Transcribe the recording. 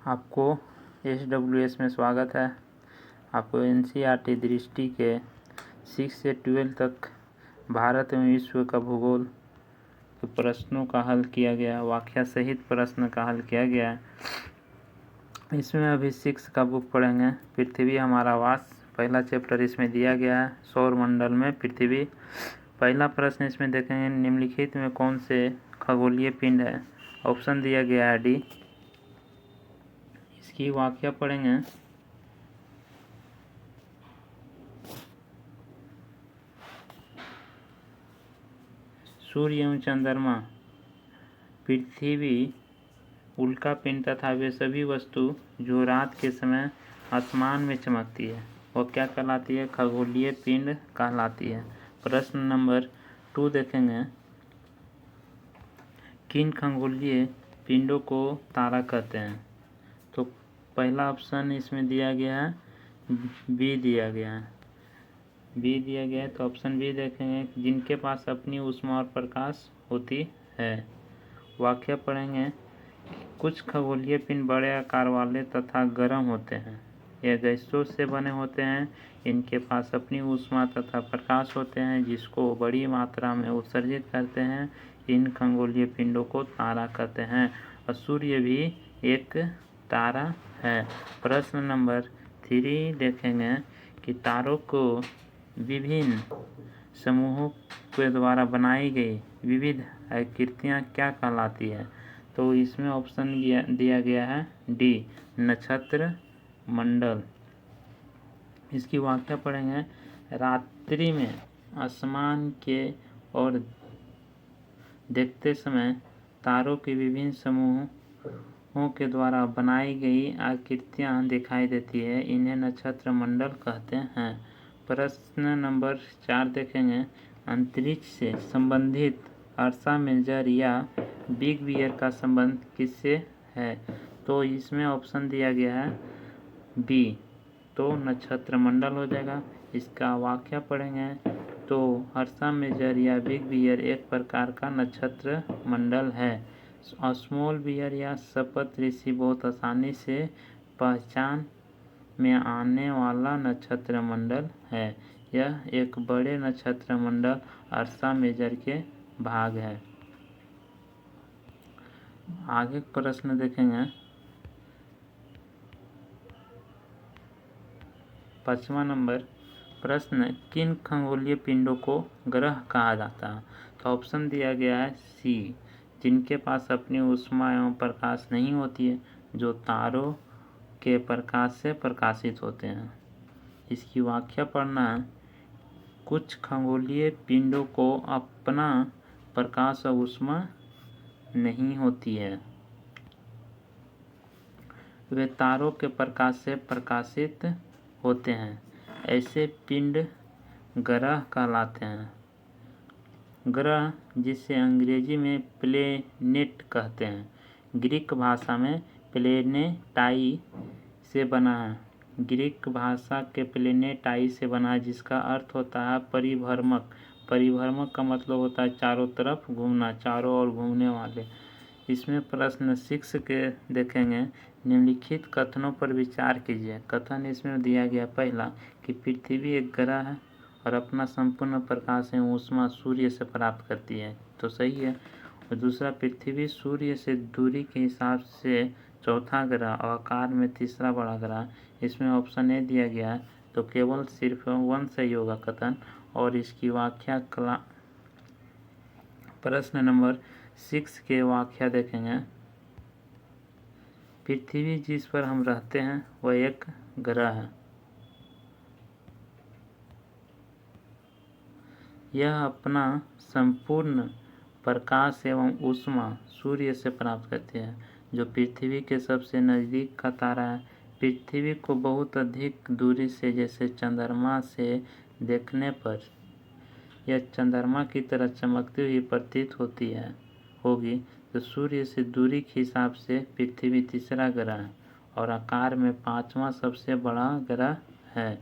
आपको SWS में स्वागत है। आपको NCERT दृष्टि के 6 से 12 तक भारत एवं विश्व का भूगोल के प्रश्नों का हल किया गया, व्याख्या सहित प्रश्न का हल किया गया। इसमें अभी 6 का बुक पढ़ेंगे। पृथ्वी हमारा वास, पहला चैप्टर इसमें दिया गया है। सौर मंडल में पृथ्वी। पहला प्रश्न इसमें देखेंगे, निम्नलिखित में कौन से खगोलीय पिंड है। ऑप्शन दिया गया है डी। इसकी व्याख्या पढ़ेंगे। सूर्य एवं चंद्रमा, पृथ्वी, उल्का पिंड तथा वे सभी वस्तु जो रात के समय आसमान में चमकती है वह क्या कहलाती है? खगोलीय पिंड कहलाती है। प्रश्न नंबर 2 देखेंगे, किन खगोलीय पिंडों को तारा कहते हैं? तो पहला ऑप्शन इसमें दिया गया है बी दिया गया है। बी दिया गया है तो ऑप्शन बी देखेंगे, जिनके पास अपनी ऊष्मा और प्रकाश होती है। व्याख्या पढ़ेंगे। कुछ खगोलीय पिंड बड़े आकार वाले तथा गर्म होते हैं। ये गैसों से बने होते हैं। इनके पास अपनी ऊष्मा तथा प्रकाश होते हैं जिसको बड़ी मात्रा में उत्सर्जित करते हैं। इन खगोलीय पिंडों को तारा कहते हैं और सूर्य भी एक तारा है। प्रश्न नंबर 3 देखेंगे कि तारों को विभिन्न समूहों के द्वारा बनाई गई विविध आकृतियाँ क्या कहलाती है? तो इसमें ऑप्शन दिया गया है डी, नक्षत्र मंडल। इसकी व्याख्या पढ़ेंगे। रात्रि में आसमान के और देखते समय तारों के विभिन्न समूहों के द्वारा बनाई गई आकृतियाँ दिखाई देती है, इन्हें नक्षत्र मंडल कहते हैं। प्रश्न नंबर 4 देखेंगे, अंतरिक्ष से संबंधित अर्सा मेजर या बिग बियर का संबंध किससे है? तो इसमें ऑप्शन दिया गया है बी, तो नक्षत्र मंडल हो जाएगा। इसका व्याख्या पढ़ेंगे तो अर्सा मेजर या बिग बियर एक प्रकार का नक्षत्र मंडल है। स्मॉल बियर या सप्त ऋषि बहुत आसानी से पहचान में आने वाला नक्षत्र मंडल है। यह एक बड़े नक्षत्र मंडल अर्सा मेजर के भाग है। आगे प्रश्न देखेंगे। 5वां नंबर प्रश्न, किन खगोलीय पिंडों को ग्रह कहा जाता है? तो ऑप्शन दिया गया है सी, जिनके पास अपनी ऊष्मा एवं प्रकाश नहीं होती है, जो तारों के प्रकाश से प्रकाशित होते हैं। इसकी व्याख्या पढ़ना है। कुछ खगोलीय पिंडों को अपना प्रकाश और ऊष्मा नहीं होती है, वे तारों के प्रकाश से प्रकाशित होते हैं। ऐसे पिंड ग्रह कहलाते हैं। ग्रह, जिसे अंग्रेजी में प्लेनेट कहते हैं, ग्रीक भाषा में प्लेनेटाई से बना है। ग्रीक भाषा के प्लेनेटाई से बना है, जिसका अर्थ होता है परिभ्रमक। परिभ्रमक का मतलब होता है चारों तरफ घूमना, चारों ओर घूमने वाले। इसमें प्रश्न 6 के देखेंगे, निम्नलिखित कथनों पर विचार कीजिए। कथन इसमें दिया गया पहला कि पृथ्वी एक ग्रह है और अपना संपूर्ण प्रकाश एवं ऊष्मा सूर्य से प्राप्त करती है, तो सही है। और दूसरा, पृथ्वी सूर्य से दूरी के हिसाब से चौथा ग्रह और आकार में तीसरा बड़ा ग्रह। इसमें ऑप्शन ए दिया गया है, तो केवल सिर्फ 1 सही होगा कथन। और इसकी व्याख्या प्रश्न नंबर 6 के व्याख्या देखेंगे। पृथ्वी जिस पर हम रहते हैं वह एक ग्रह है। यह अपना संपूर्ण प्रकाश एवं ऊष्मा सूर्य से प्राप्त करती है, जो पृथ्वी के सबसे नज़दीक का तारा है। पृथ्वी को बहुत अधिक दूरी से, जैसे चंद्रमा से देखने पर यह चंद्रमा की तरह चमकती हुई प्रतीत होगी, तो सूर्य से दूरी के हिसाब से पृथ्वी तीसरा ग्रह है और आकार में 5वां सबसे बड़ा ग्रह है।